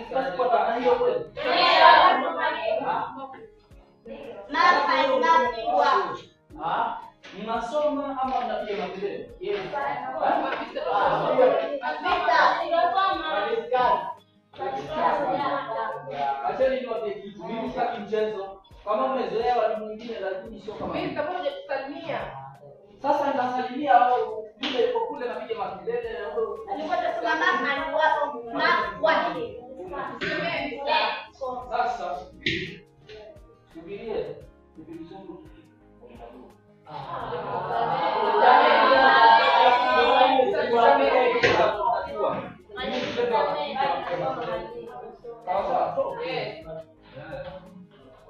discuss kwa dhana hiyo kweli? Mnasoma ama mnapiga makelele? Yes. Acheni niwaambie kitu. Mimi sitaki mchezo. Kama mmezoea watu mwingine lakini sio kama mimi. Nitakuja kusalimia. Sasa nitasalimia au yule yuko kule napiga makelele na huyo. Alipata salama aliwapo na wake. Sasa subirie.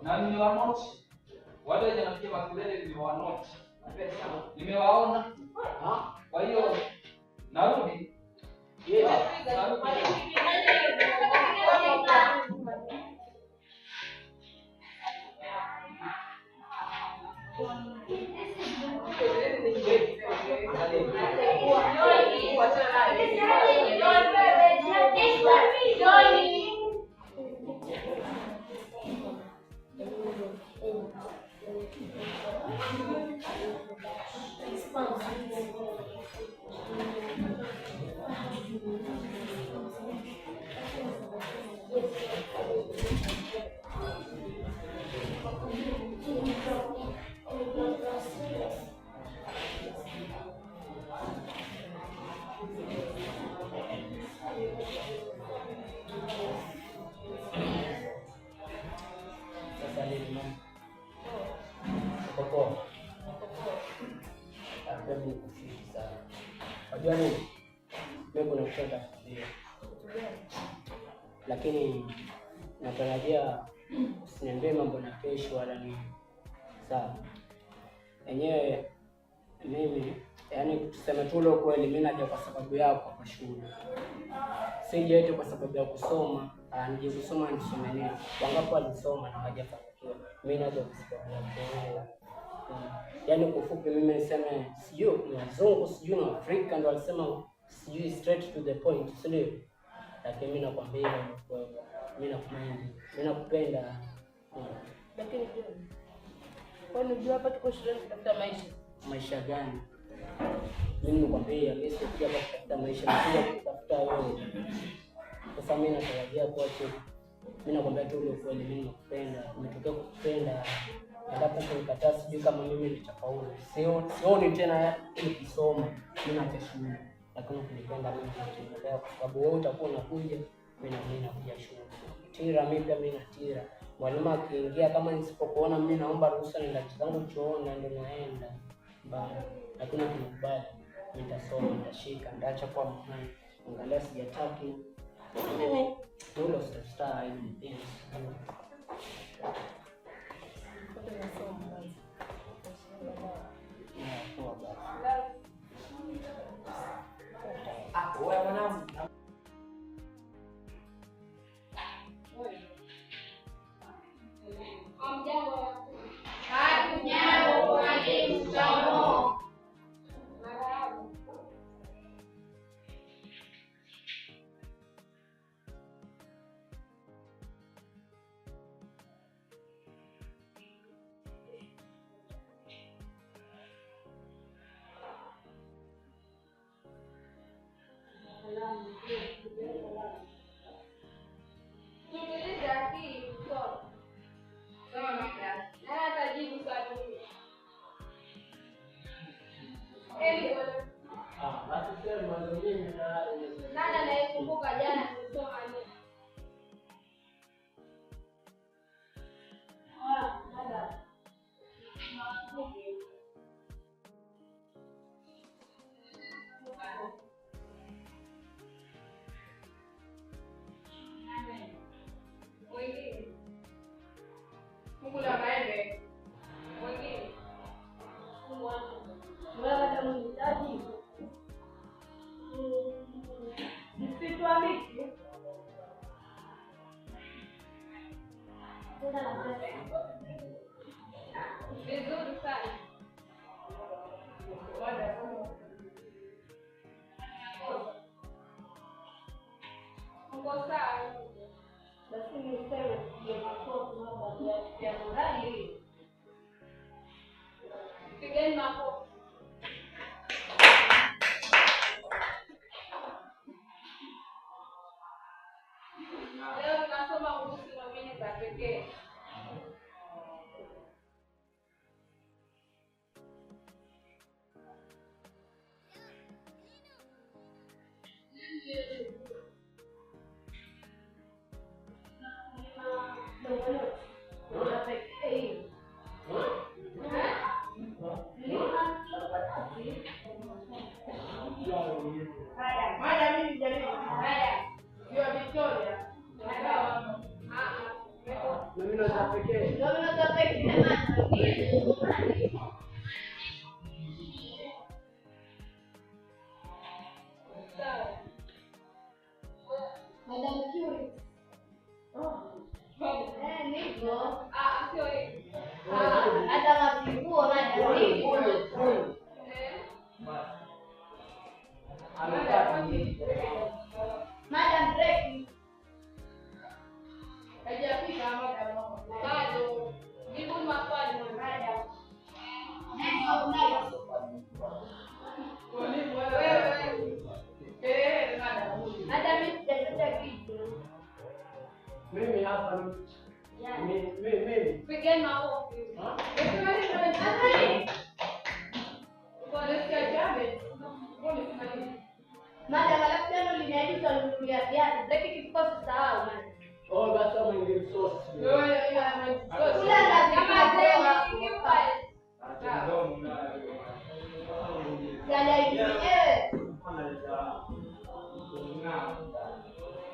Na nimewanoti wale wenye wanapiga makelele, nimewanoti, nimewaona. Kwa hiyo narudi. Lakini natarajia usiniambie mambo na kesho wala nini. Sawa. Enyewe mimi yani tuseme tu leo kweli mimi naja kwa sababu yako kwa shule. Sije eti kwa sababu ya kusoma, nije kusoma nisome nini. Wangapi walisoma na hawajafanikiwa. Mimi naja kwa sababu ya kusoma. Yaani kwa ufupi mimi niseme sijui ni wazungu sijui na Afrika ndio walisema sijui straight to the point, sio? Lakini mimi nakwambia mimi nakuamini. Mimi nakupenda. Lakini kwa nini unajua hapa tuko shuleni kutafuta maisha? Maisha gani? Mimi nakwambia mimi sikuja hapa kutafuta maisha, nakuja kutafuta wewe. Sasa mimi natarajia kuacha. Mimi nakwambia tu ile kweli mimi nakupenda. Nimetokea kukupenda. Endapo kunikataa sijui kama mimi nitafaulu. Sioni tena nikisoma. Mimi naacha shule. Lakini kunipenda mimi nitaendelea kwa sababu wewe utakuwa unakuja, mimi nakuja shule. Tira mimi pia mimi natira. Mwalimu akiingia kama nisipokuona mimi naomba ruhusa nenda zangu chooni na ndio naenda. Mbaya. Lakini ukinikubali nitasoma, nitashika, nitaacha kwa mfano. Angalia sijataki. Mimi ndio star hivi. Wewe mwanangu. Nani anayekumbuka jana tulisoma nini? Vizuri sana. Uko sawa? Pigeni makofi. Leo tunasoma kuhusu nomino za pekee. Mimi hapa mimi. Pigeni makofi. Madam, alafu tena linaitwa nunulia viatu. Lakini kikosi sahau man. Oh, basi mwingine sauce. Kula lazima tena kipa.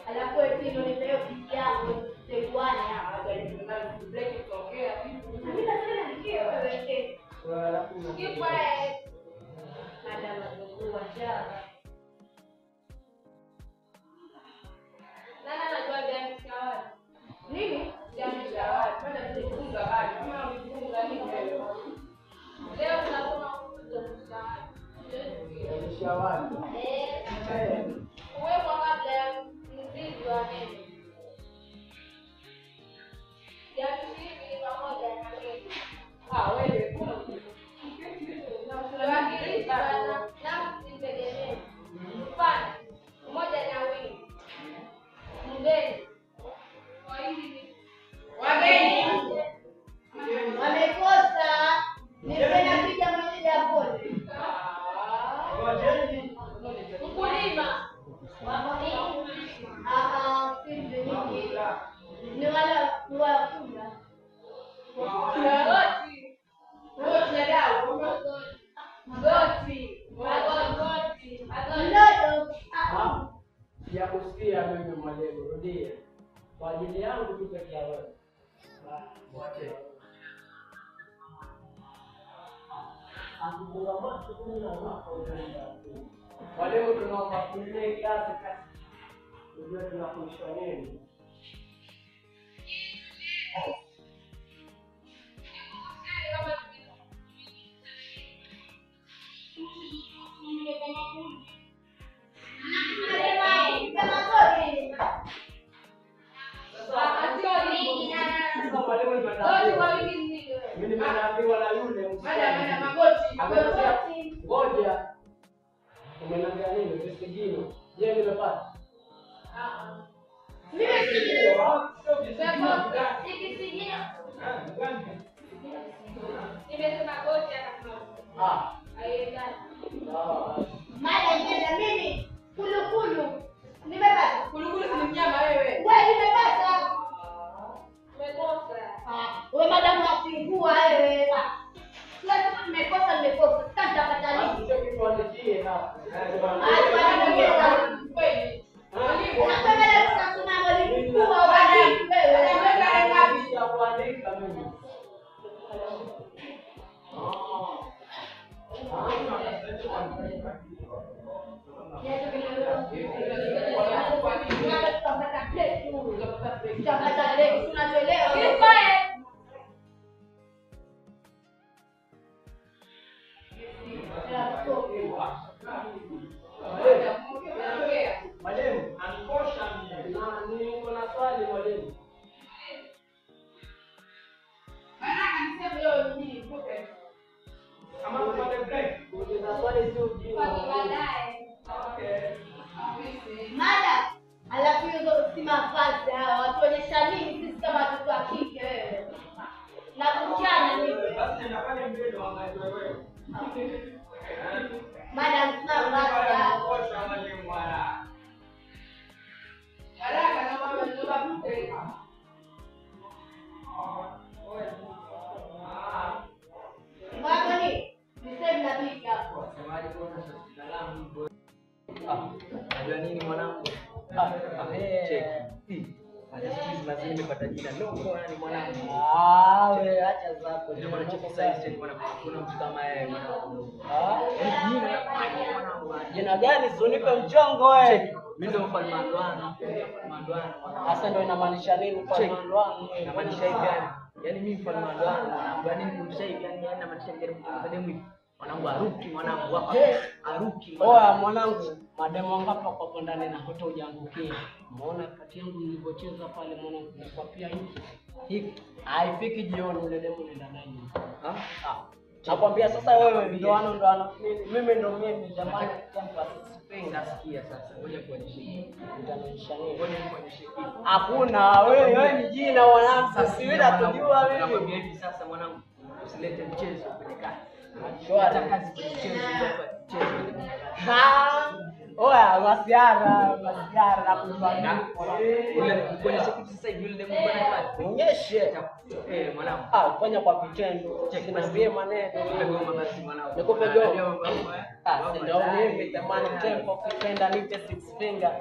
Alafu eti ndio ndio kitu yako teguane hapa ndio break itokea vipi? Mimi nasema ndio wewe. Kipa madam ndio wajaa. Nana anajua gani shawara? Nini? Gani shawara? Kwenda kujifunza bali. Kama unajifunza nini leo? Leo tunasoma kuhusu shawara. Shawara. Wewe kabla ya mzizi wa neno. Ya hivi pamoja na neno. Wewe kuna. Lakini bana na msitegemee. Mfano, mmoja na wingi. Mgeni. Wageni. Wamekosa. Nipenda picha moja ya pole. Wageni. Mkulima. Ni wale wa kula. Goti. Goti ya dawa. Goti. Goti. Ndoto. Ya kusikia mimi mwalimu, rudia. Kwa ajili yangu tu pekee wewe. Wache. Akufunga macho kuna mwaka utaenda. Mwalimu tunaomba kuendelea kiasi kasi. Unajua tunafundishwa nini? Mimi nimeambiwa na yule magoti. Ngoja. Umeniambia nini? Visigino. Je, nimepata? Mimi sikisigino. Nimesema goti akasema. Aiendani. Mada nienda mimi kulukulu. Nimepata. Kulukulu si mnyama wewe. Wewe nimepata. Umekosa. Wewe madam unafungua wewe. Lazima nimekosa. Sasa nitapata nini? Sio kifuandikie hapa. Kweli. Unasema leo tunasoma mwalimu mkuu wa wapi wewe? Anaweka ngapi ya kuandika mimi? Mwalimu, anikosha mimi. Niko na swali mwalimu. nimepata jina ndogo yani mwanangu. Wewe acha zako. Ndio maana cheki size mwanangu. Kuna mtu kama yeye mwanangu. Jina gani? Usinipe mchongo wewe. Mimi ndio mfalme Mandwana. Mandwana. Sasa ndio inamaanisha nini mfalme Mandwana? Inamaanisha hivi yani. Yaani mimi mfalme Mandwana mwanangu. Yaani nimemsha hivi yani inamaanisha jaribu kutengeneza demu hivi. Mwanangu aruki mwanangu hapa. Aruki. Oya mwanangu, mademo ngapi kwa ndani na kote hujaangukia. Umeona kati yangu nilipocheza pale mwanangu na pia hiki haifiki jioni ile demo nenda naye. Nakwambia sasa wewe ndoano mimi ndo mimi jamani tempa sipenda Nasikia sasa. Ngoja kuonyeshe. nitaonyesha nini? Ngoja nikuonyeshe kitu. Hakuna wewe ni jina mwanangu sisi bila kujua mimi. Nakwambia hivi sasa mwanangu usilete mchezo kwenye kazi. Shwari Kazi kwenye mchezo mchezo. Oya masiara na kubana. Ule kuonyesha kitu sasa hivi yule demu bwana pale. Onyeshe. Mwanangu. Fanya kwa vitendo. Niambie maneno. Goma basi mwanangu. Nikupe goma. Ndio mimi tamani tempo kupenda nite six finger.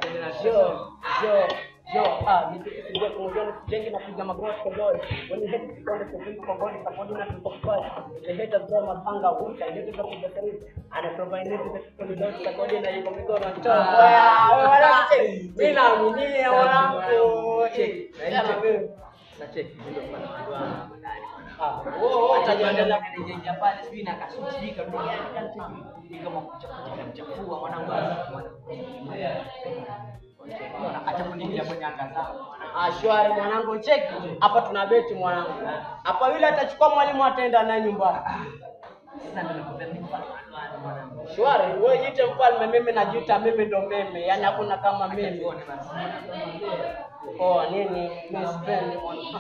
Jo, nikisikia kumjoni jengi na kupiga magoti kwa goli. When hit kikonde kwa goli kwa bodi na kwa the haters go mapanga wuta ndio tukapiga karibu. Ana provide the solidity kwa goli na yuko mikono anatoa. Wewe wala mimi naamini wanangu. Na cheki ndio kwa Mandwana. Hata jiangalia kwenye pale sijui na kasuti karudi kama kuchafua mwanangu. Acha kuniingia kwenye anga zao. Shwari mwanangu cheki. Hapa tuna beti mwanangu. Hapa yule atachukua mwalimu ataenda naye nyumbani. Sasa ndio nakwambia mimi mwanangu. Shwari wewe jiite mfalme mimi najiita mimi ndo mimi. Yaani hakuna kama mimi. Nini? Mimi sipendi mwanangu.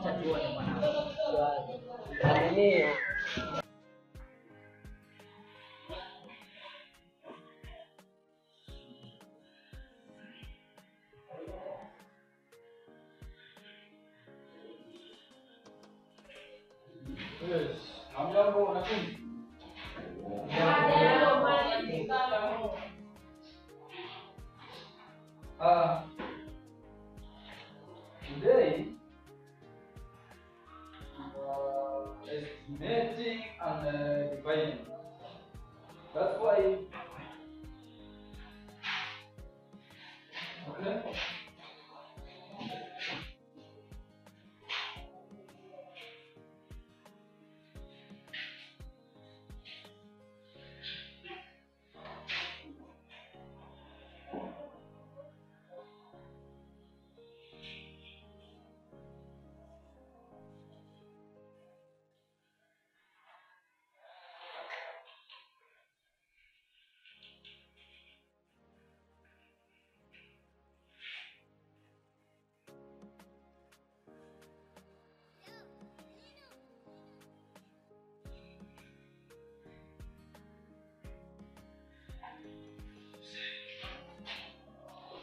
Acha tuone mwanangu. Shwari. Nini? Hamjambo wanafunzi. Today estimating and dividing. That's why. Okay.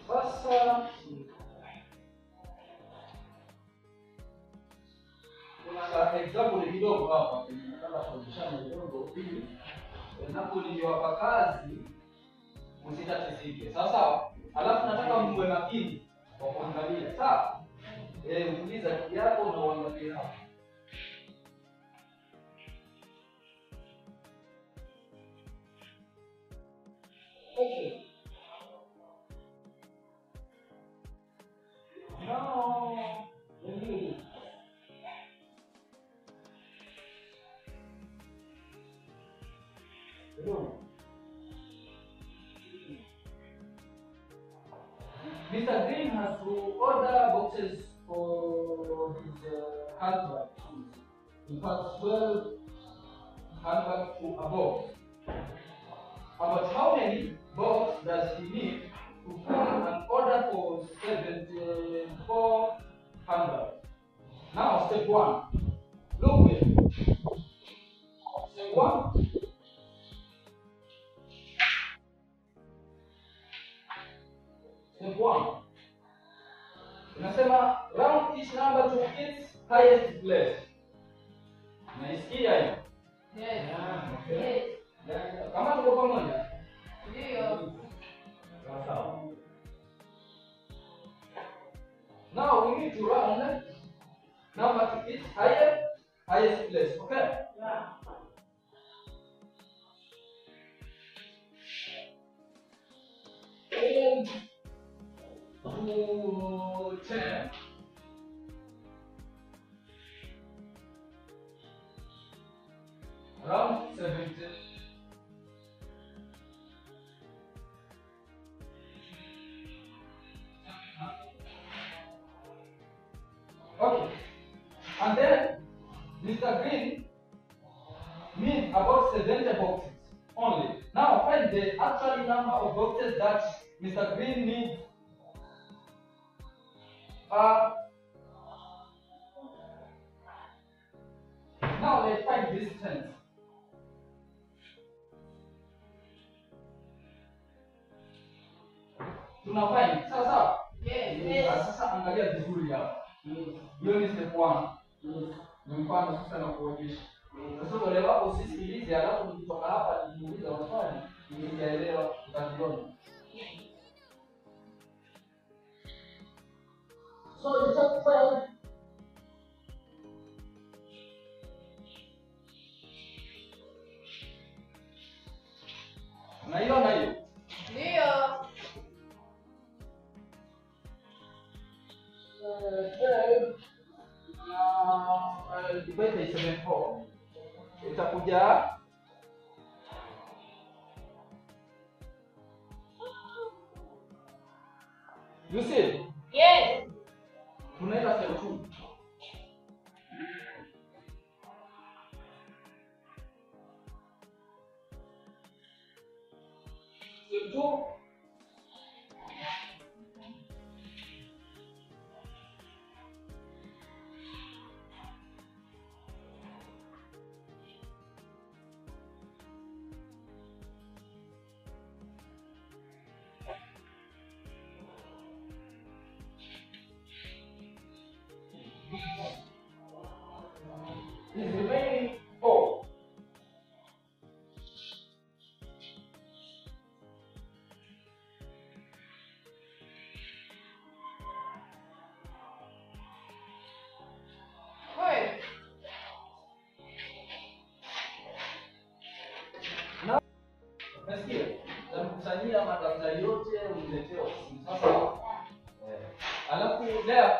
Sasa kuna example kidogo hapa nataka kuonyeshana kidogo ili endapo niliwapa kazi msitatizike. Sawa? Alafu nataka mwe makini kwa kuangalia. Sawa? Uliza yako na uangalie hapa. Okay. No. Mr. Green has to order boxes for his handbag. In fact, 12 handbags to above. About how many boxes does he need to fill an order for 74 handbags? Now, step 1. Look here. Step 1. Step 1. Unasema round each number to its highest place. Naisikia hiyo? Yes. Okay. Kama tuko pamoja? Ndio. Sawa. Now we need to run number to its highest place. Okay? Yeah. 10. Around 70. Okay. And then Mr. Green needs about 70 boxes only. Now find the actual number of boxes that Mr. Green needs. Now let's find distance. Tunafanya sasa. Sasa angalia vizuri hapa. Hiyo ni step 1. Ni mfano sasa na kuonyesha. Sasa wale wako usisikilize, alafu nikitoka hapa niulize maswali, nisielewa utakiona. So you just find na hiyo Ndio. divide by 74 itakuja you see Yes. tunaenda step 2 step 2 is remaining 4. Wewe. Nasikia namkusanyia madaftari yote uniletee ofisini. Sasa alafu leo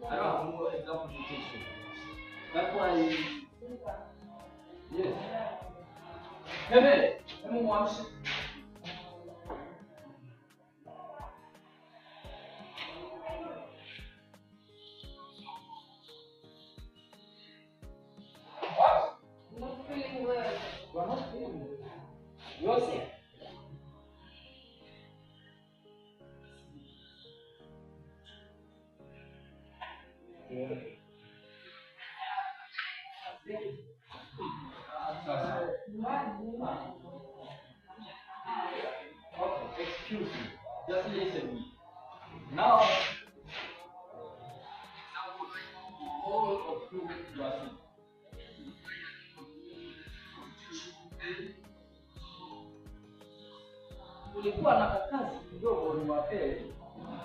I don't have more example to teach you. That's why, yes. Hey, let me watch. What? I'm not feeling well. You are not feeling it. You are sick. Okay, excuse me. Just listen to me. Now, all of you are sick. Kulikuwa na kazi kidogo niwapee.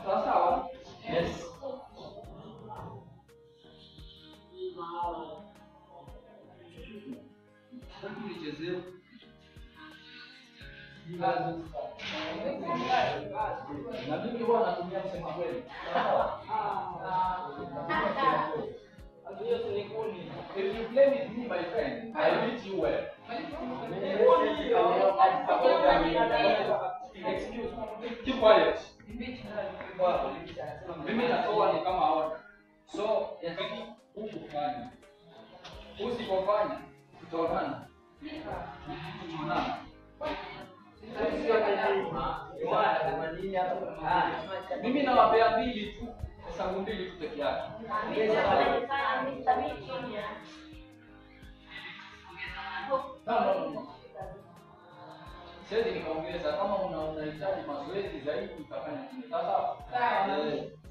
Sawa sawa? Yes. Hebu nichezee. Na mimi huwa natumia kusema kweli. If you play with me, my friend, I beat you well. Excuse me. Keep quiet. Mimi natoa ni kama order. So, ukifanya. Usipofanya, tutaonana. Tutaonana. Mimi nawapea 2 tu, hesabu 2 tu peke yake. Siwezi nikaongeza kama unahitaji mazoezi zaidi utafanya nini? Sasa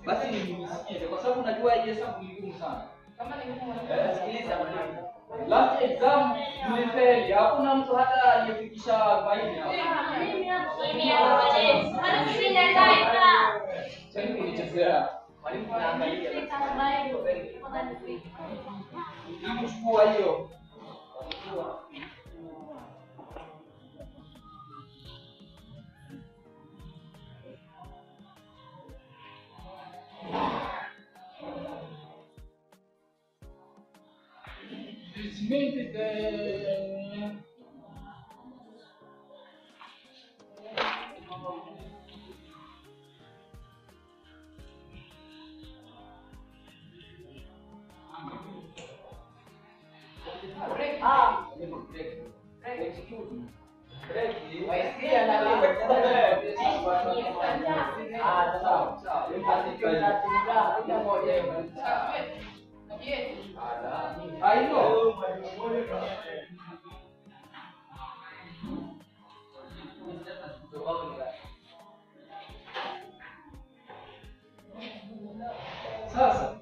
basi nimsikize kwa sababu najua hii hesabu ni ngumu sana. Kama ni ngumu, sikiliza mwalimu. Last exam nilifeli. Hakuna mtu hata aliyefikisha 40 hapo. Mimi hapo. Hata sijataika. Sasa kunichezea. Mwalimu anaangalia. Nimechukua hiyo. This means I know. Sasa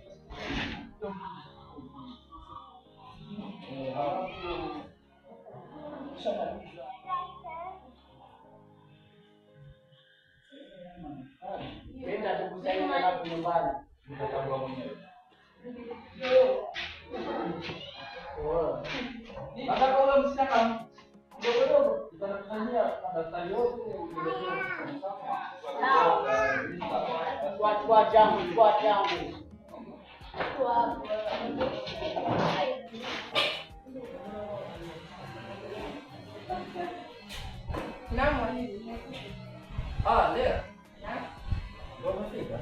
Nenda tukusaidia hapo nyumbani. nitatambua mwenyewe. Nataka ule msichana mdogo utanifanyia daftari yote kwa changu. Na mwalimu. Leo. Ndio umefika.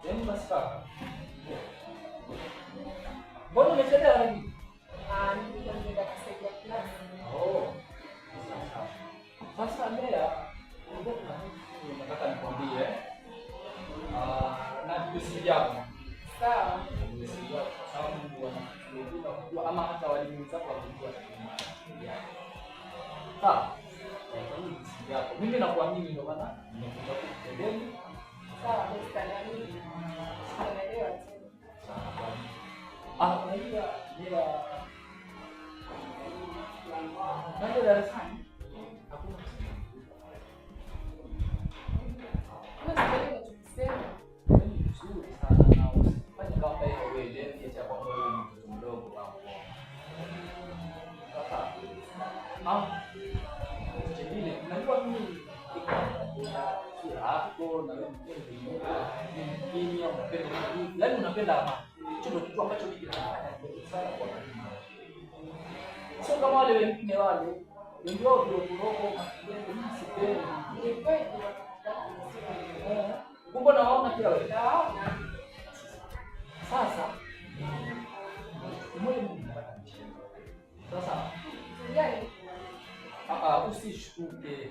Yaani basi kaka. Mbona umechelewa hivi? Nilienda kusaidia klasi. Sasa Lea, nataka nikwambie na visi yako. Sawa. Visi yako kwa sababu wanajua ama hata walimu zako wanajua. Sawa. Visi yako. Mimi nakuamini ndio maana nimekuja kukutembelea. Sawa, mstari. Naelewa tena. Unajua Lea ndio darasani. Hakuna yaani unapenda amani. Hicho ndio kitu ambacho mimi kinafanya sana kwa mwalimu. Sio kama wale wengine wale. Ndio kuroko mimi sipendi. Kumbe naona pia wewe. Naona. Sasa mmoja mimi nataka nishike. Sasa Gani? usishuke.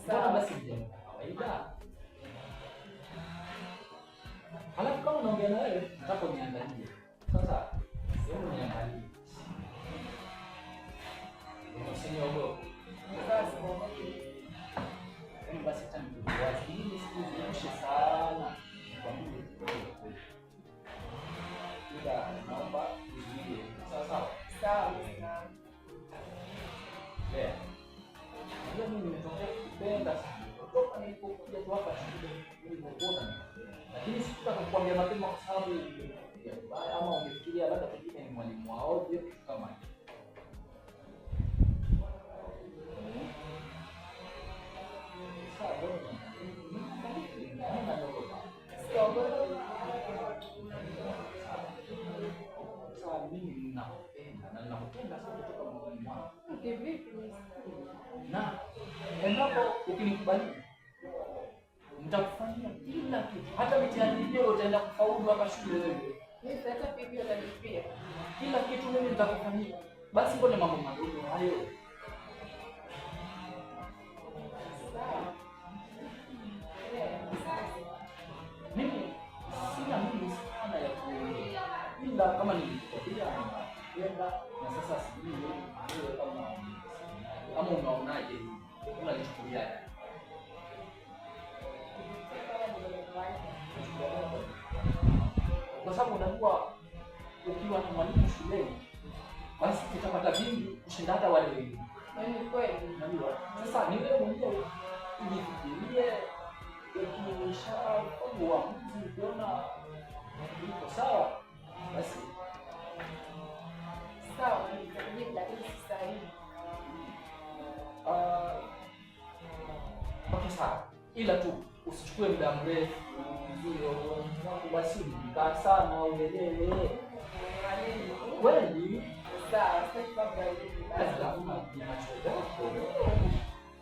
Sawa basi ndio kawaida. Halafu kama unaongea na wewe, nataka uniangalie. Sasa, hebu niangalie. Usiniogope. Sasa Hebu basi tani tuwazi. Hii siku sana. Kwa nini? Ila naomba uzuie. Sawa. sawa. Ndio mimi nimetokea kupenda sana. Kutoka nilipokuja tu hapa shule nilipokuona. Lakini sikutaka kukwambia mapema kwa sababu ya mbaya ama ungefikiria labda pengine ni mwalimu wao au kitu kama hicho. Sawa bwana. Sawa mimi ninakupenda na ninakupenda sana kutoka moyoni mwangu. Na endapo ukinikubali nitakufanyia kila kitu. Hata mitihani yenyewe utaenda kufaulu hapa shule wewe. Kila kitu mimi nitakufanyia. Basi mbona mambo madogo hayo? ila kama nilikwambia kwenda na sasa sijui wewe kama unaonaje, unalichukuliaje? Kwa sababu unajua ukiwa na mwalimu shuleni basi utapata vingi kushinda hata wale wengine. Ni kweli. Unajua? Sasa ni wewe mwenyewe ujifikirie ukishafanya uamuzi ukiona iko sawa basi Sawa, nitajaribu lakini si sahihi. Okay, sawa. Ila tu usichukue muda mrefu ndio basi ukikaa sana uelewe. Kweli Sawa, sasa kabla lazima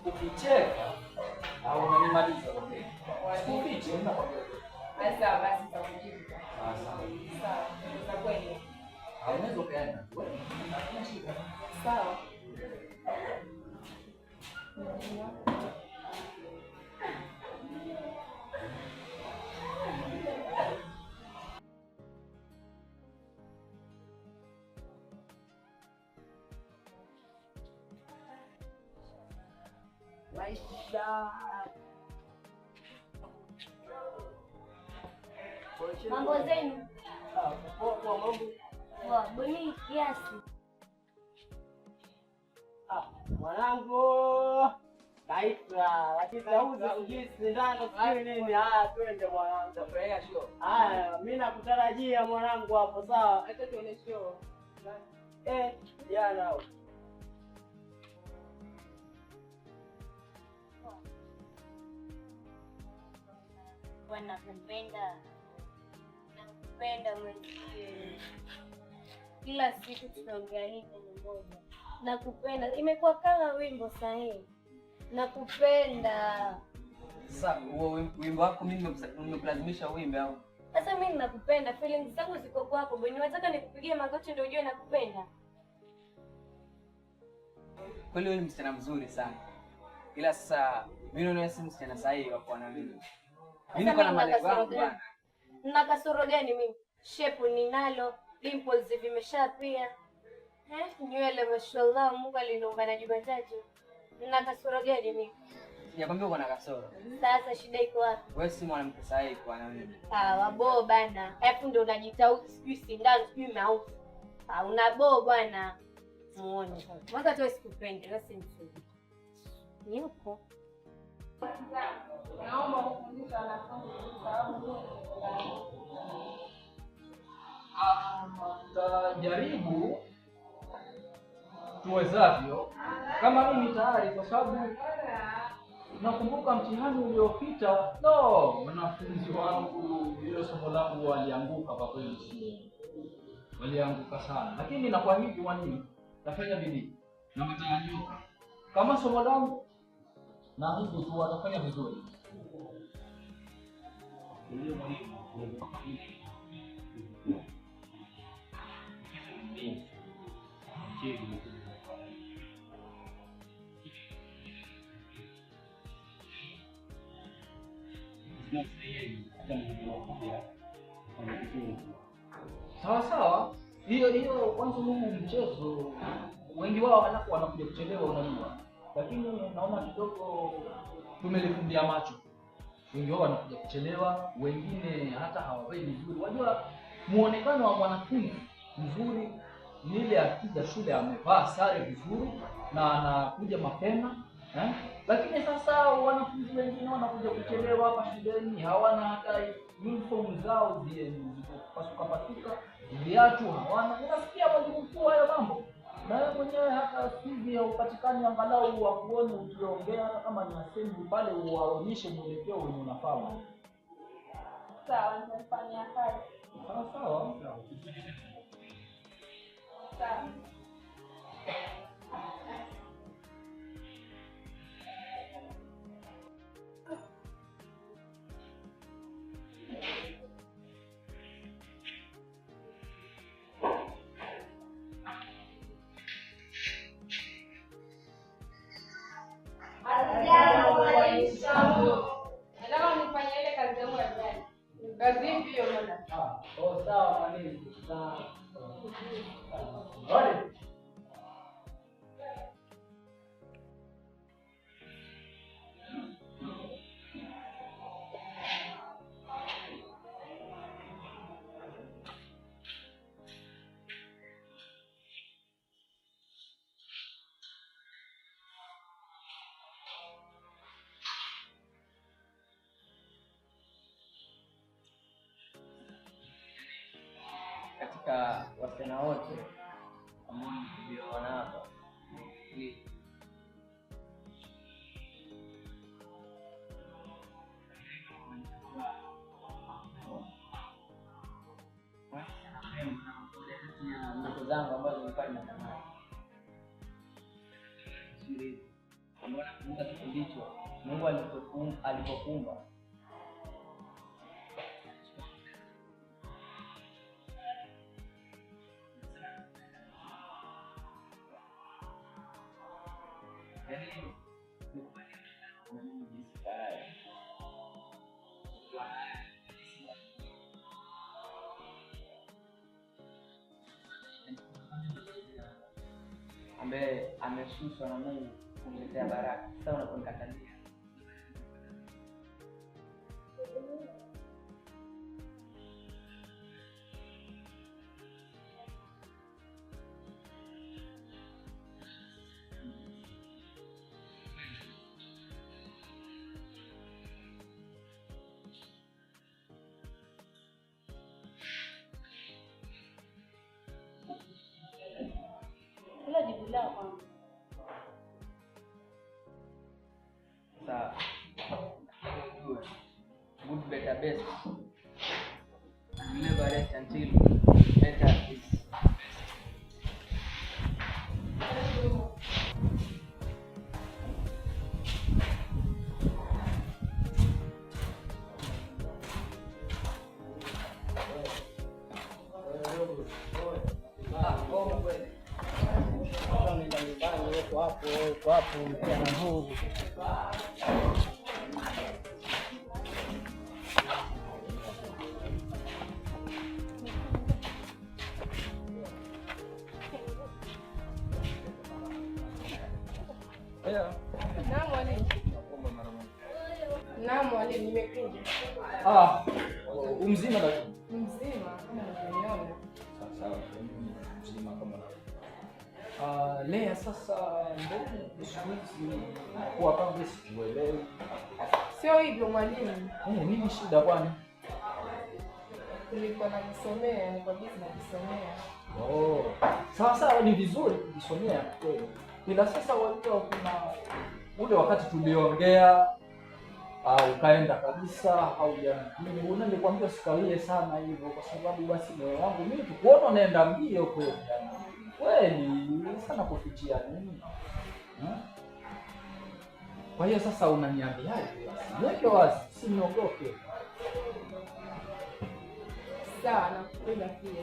ukicheka au unanimaliza okay? Sikufiche unakwambia. Sawa, basi nitakujibu. Sawa. Sawa, nitakwenda. Unaweza ukaenda. Hakuna shida. Sawa. Maisha. Mambo zenu? Mambo. Buni kiasi. Mwanangu kaitwa lakini nauza ujisi ndani sijui nini. Twende mwanangu. Utafurahia show. Mimi nakutarajia mwanangu hapo, sawa? Acha tuone show. Jana Nakupenda mwenyewe, kila siku tunaongea hii neno moja, nakupenda. Imekuwa kama wimbo sahihi, nakupenda. Sasa wimbo wako mimi nimekulazimisha uimbe au? Sasa mimi nakupenda, feelings zangu ziko kwako bwana. Unataka nikupigie magoti ndio ujue nakupenda? Kweli wewe ni msichana mzuri sana. Ila sasa mimi naona si msichana sahihi wa kuwa na mimi. Mimi niko na malengo yangu bwana. Na kasoro gani mimi? Shape ninalo, dimples vimeshapia. Nywele mashallah Mungu aliniumba na Jumatatu. Na kasoro gani mimi? Sijakwambia uko na kasoro. Sasa shida iko wapi? Wewe si mwanamke sahihi kwa na mimi. Wabo bana. Hapo ndio unajita sijui sindano sijui mauti. Unabo bwana. Muone. Mwaka tu sikupende, basi msudi. Yuko. Naomba kufundisha wanafunzi sababu tutajaribu tuwezavyo. Kama mimi tayari, kwa sababu nakumbuka mtihani uliopita, wanafunzi wangu ile somo langu walianguka kwa kweli, walianguka sana, lakini nakuahidi mwalimu, tafanya bidii na mtanyanyuka. Kama somo langu naahidi tu watafanya vizuri. Ndio mwalimu. Sawa. Hiyo kwanza huu mchezo wengi wao halafu wanakuja kuchelewa unajua. Lakini naona kidogo tumelifumbia macho. Wengi wao wanakuja kuchelewa, wengine hata hawavai vizuri. Unajua muonekano wa mwanafunzi mzuri ni ile akija shule amevaa sare vizuri na anakuja mapema, Lakini sasa wanafunzi wengine wanakuja kuchelewa hapa shuleni, hawana hata uniform zao zilizopasuka, viatu hawana. Unasikia mwalimu mkuu hayo mambo. Na wewe mwenyewe hata hivi haupatikani angalau wa kuone ukiongea hata kama ni assembly pale uwaonyeshe mwelekeo wenye unafahamu. sawa, nitafanya kazi. Sawa. Sawa. Nataka nifanye ile kazi yangu ya jana. Kazi ipi hiyo mbona? Sawa mwalimu. Katika wasichana wote ambao nilioona hapa ndoto zangu ambazo nilikuwa ninatamani. Mbona kumbuka kipindi hicho Mungu alipokuumba ambaye ameshushwa na Mungu kumletea baraka. Sasa unaponikatalia jibu lako. Sasa good better best never rest until better is best. Hapo mchana huu Naam mwalimu, nimekuja. Mzima lakini. Mzima kama unavyoona. Sawa, mzima kama. Lea sasa ndio siwezi kwa kama sielewi. Sio hivyo mwalimu. Nini shida kwani? Nilikuwa najisomea, nilikuwa busy najisomea. Sasa ni vizuri kujisomea kweli. Ila sasa walikuwa kuna ule wakati tuliongea ukaenda kabisa au mimi nilikwambia sikawie sana hivyo kwa sababu basi moyo wangu mimi tukuona unaenda mbio kweli. Kweli sana kufikia nini? Kwa hiyo sasa unaniambiaje? Niweke wazi, si niondoke. Sawa, nakupenda pia.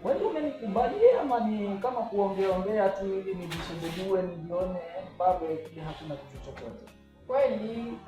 Wewe umenikubalia ama ni kama kuongea tu ili nijishindue nijione bado hakuna kitu chochote? Kweli.